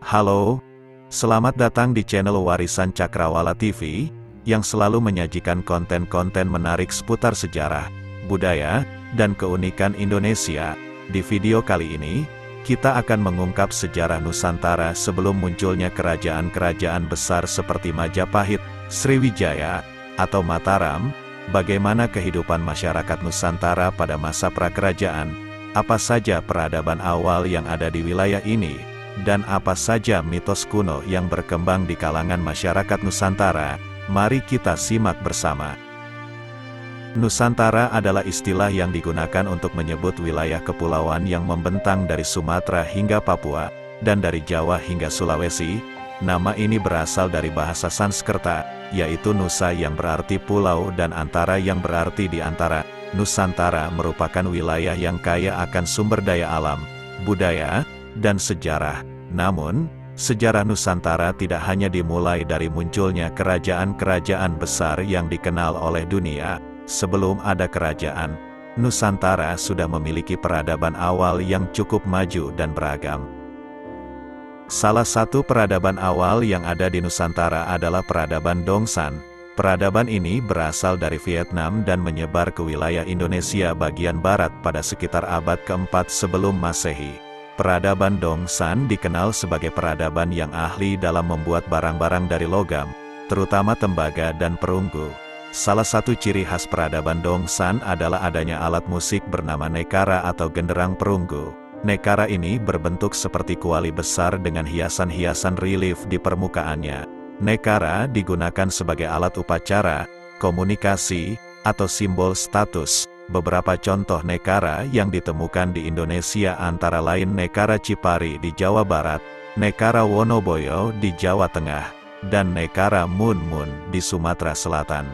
Halo, selamat datang di channel Warisan Cakrawala TV, yang selalu menyajikan konten-konten menarik seputar sejarah, budaya, dan keunikan Indonesia. Di video kali ini, kita akan mengungkap sejarah Nusantara sebelum munculnya kerajaan-kerajaan besar seperti Majapahit, Sriwijaya, atau Mataram. Bagaimana kehidupan masyarakat Nusantara pada masa prakerajaan, apa saja peradaban awal yang ada di wilayah ini, dan apa saja mitos kuno yang berkembang di kalangan masyarakat Nusantara. Mari kita simak bersama. Nusantara adalah istilah yang digunakan untuk menyebut wilayah kepulauan yang membentang dari Sumatera hingga Papua, dan dari Jawa hingga Sulawesi. Nama ini berasal dari bahasa Sanskerta, yaitu Nusa yang berarti pulau dan Antara yang berarti di antara. Nusantara merupakan wilayah yang kaya akan sumber daya alam, budaya, dan sejarah. Namun, sejarah Nusantara tidak hanya dimulai dari munculnya kerajaan-kerajaan besar yang dikenal oleh dunia. Sebelum ada kerajaan, Nusantara sudah memiliki peradaban awal yang cukup maju dan beragam. Salah satu peradaban awal yang ada di Nusantara adalah peradaban Dongsan. Peradaban ini berasal dari Vietnam dan menyebar ke wilayah Indonesia bagian barat pada sekitar abad ke-4 sebelum Masehi. Peradaban Dongsan dikenal sebagai peradaban yang ahli dalam membuat barang-barang dari logam, terutama tembaga dan perunggu. Salah satu ciri khas peradaban Dongsan adalah adanya alat musik bernama nekara atau genderang perunggu. Nekara ini berbentuk seperti kuali besar dengan hiasan-hiasan relief di permukaannya. Nekara digunakan sebagai alat upacara, komunikasi, atau simbol status. Beberapa contoh nekara yang ditemukan di Indonesia antara lain nekara Cipari di Jawa Barat, nekara Wonoboyo di Jawa Tengah, dan nekara Mun-Mun di Sumatera Selatan.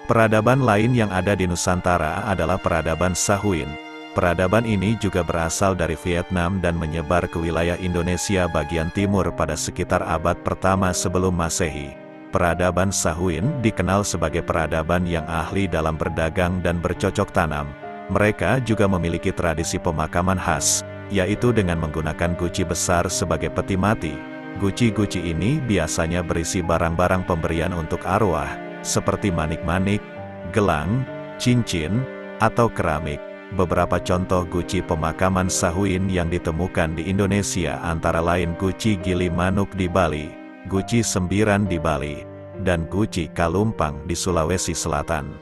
Peradaban lain yang ada di Nusantara adalah peradaban Sahuin. Peradaban ini juga berasal dari Vietnam dan menyebar ke wilayah Indonesia bagian timur pada sekitar abad pertama sebelum Masehi. Peradaban Sahuin dikenal sebagai peradaban yang ahli dalam berdagang dan bercocok tanam. Mereka juga memiliki tradisi pemakaman khas, yaitu dengan menggunakan guci besar sebagai peti mati. Guci-guci ini biasanya berisi barang-barang pemberian untuk arwah, seperti manik-manik, gelang, cincin, atau keramik. Beberapa contoh guci pemakaman Sahuin yang ditemukan di Indonesia antara lain guci Gili Manuk di Bali, guci Sembiran di Bali, dan guci Kalumpang di Sulawesi Selatan.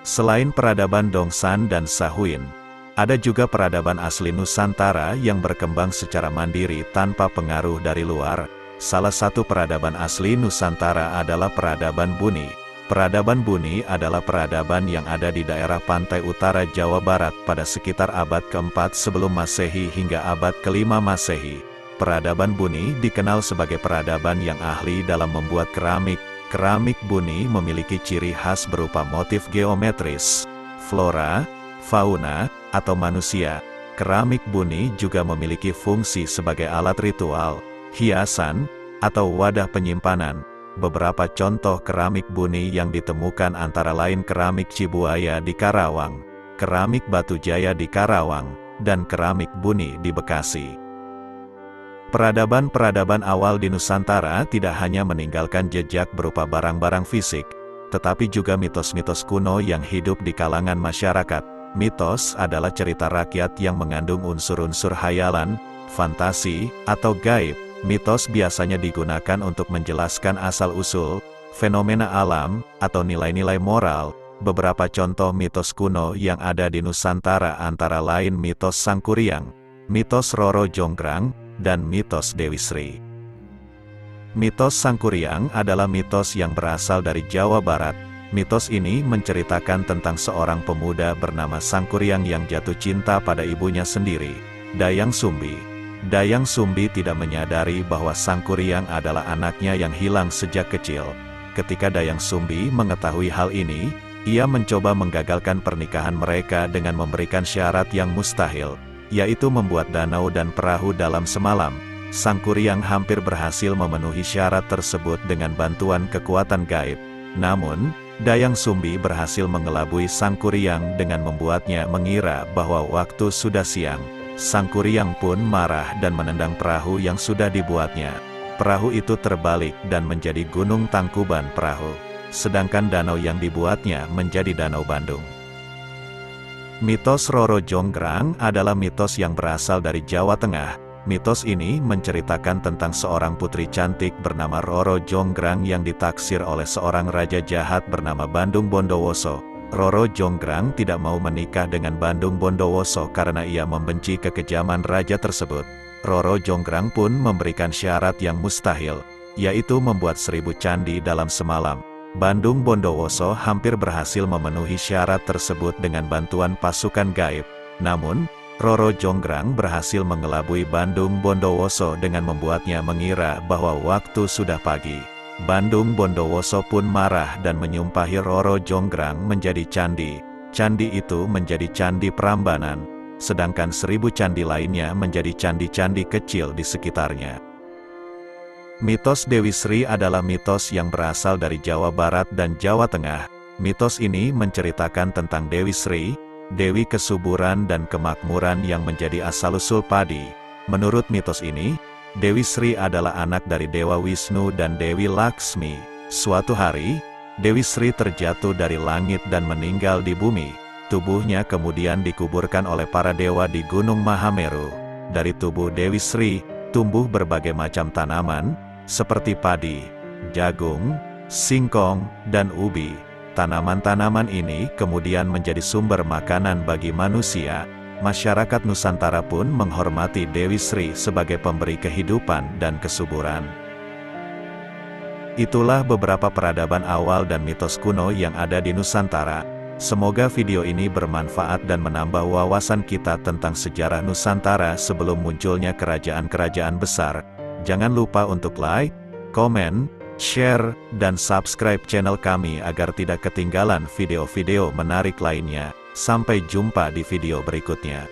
Selain peradaban Dongsan dan Sahuin, ada juga peradaban asli Nusantara yang berkembang secara mandiri tanpa pengaruh dari luar. Salah satu peradaban asli Nusantara adalah peradaban Buni. Peradaban Buni adalah peradaban yang ada di daerah pantai utara Jawa Barat pada sekitar abad ke-4 sebelum Masehi hingga abad ke-5 Masehi. Peradaban Buni dikenal sebagai peradaban yang ahli dalam membuat keramik. Keramik Buni memiliki ciri khas berupa motif geometris, flora, fauna, atau manusia. Keramik Buni juga memiliki fungsi sebagai alat ritual, hiasan, atau wadah penyimpanan. Beberapa contoh keramik Buni yang ditemukan antara lain keramik Cibuaya di Karawang, keramik Batu Jaya di Karawang, dan keramik Buni di Bekasi. Peradaban-peradaban awal di Nusantara tidak hanya meninggalkan jejak berupa barang-barang fisik, tetapi juga mitos-mitos kuno yang hidup di kalangan masyarakat. Mitos adalah cerita rakyat yang mengandung unsur-unsur hayalan, fantasi, atau gaib. Mitos biasanya digunakan untuk menjelaskan asal-usul, fenomena alam, atau nilai-nilai moral. Beberapa contoh mitos kuno yang ada di Nusantara antara lain mitos Sangkuriang, mitos Roro Jonggrang, dan mitos Dewi Sri. Mitos Sangkuriang adalah mitos yang berasal dari Jawa Barat. Mitos ini menceritakan tentang seorang pemuda bernama Sangkuriang yang jatuh cinta pada ibunya sendiri, Dayang Sumbi. Dayang Sumbi tidak menyadari bahwa Sangkuriang adalah anaknya yang hilang sejak kecil. Ketika Dayang Sumbi mengetahui hal ini, ia mencoba menggagalkan pernikahan mereka dengan memberikan syarat yang mustahil, yaitu membuat danau dan perahu dalam semalam. Sangkuriang hampir berhasil memenuhi syarat tersebut dengan bantuan kekuatan gaib. Namun, Dayang Sumbi berhasil mengelabui Sangkuriang dengan membuatnya mengira bahwa waktu sudah siang. Sang Kuryang pun marah dan menendang perahu yang sudah dibuatnya. Perahu itu terbalik dan menjadi gunung Tangkuban Perahu. Sedangkan danau yang dibuatnya menjadi Danau Bandung. Mitos Roro Jonggrang adalah mitos yang berasal dari Jawa Tengah. Mitos ini menceritakan tentang seorang putri cantik bernama Roro Jonggrang yang ditaksir oleh seorang raja jahat bernama Bandung Bondowoso. Roro Jonggrang tidak mau menikah dengan Bandung Bondowoso karena ia membenci kekejaman raja tersebut. Roro Jonggrang pun memberikan syarat yang mustahil, yaitu membuat 1000 candi dalam semalam. Bandung Bondowoso hampir berhasil memenuhi syarat tersebut dengan bantuan pasukan gaib. Namun, Roro Jonggrang berhasil mengelabui Bandung Bondowoso dengan membuatnya mengira bahwa waktu sudah pagi. Bandung Bondowoso pun marah dan menyumpahi Roro Jonggrang menjadi candi. Candi itu menjadi Candi Prambanan, sedangkan 1000 candi lainnya menjadi candi-candi kecil di sekitarnya. Mitos Dewi Sri adalah mitos yang berasal dari Jawa Barat dan Jawa Tengah. Mitos ini menceritakan tentang Dewi Sri, Dewi kesuburan dan kemakmuran yang menjadi asal-usul padi. Menurut mitos ini, Dewi Sri adalah anak dari Dewa Wisnu dan Dewi Laksmi. Suatu hari, Dewi Sri terjatuh dari langit dan meninggal di bumi. Tubuhnya kemudian dikuburkan oleh para dewa di Gunung Mahameru. Dari tubuh Dewi Sri, tumbuh berbagai macam tanaman, seperti padi, jagung, singkong, dan ubi. Tanaman-tanaman ini kemudian menjadi sumber makanan bagi manusia. Masyarakat Nusantara pun menghormati Dewi Sri sebagai pemberi kehidupan dan kesuburan. Itulah beberapa peradaban awal dan mitos kuno yang ada di Nusantara. Semoga video ini bermanfaat dan menambah wawasan kita tentang sejarah Nusantara sebelum munculnya kerajaan-kerajaan besar. Jangan lupa untuk like, komen, share, dan subscribe channel kami agar tidak ketinggalan video-video menarik lainnya. Sampai jumpa di video berikutnya.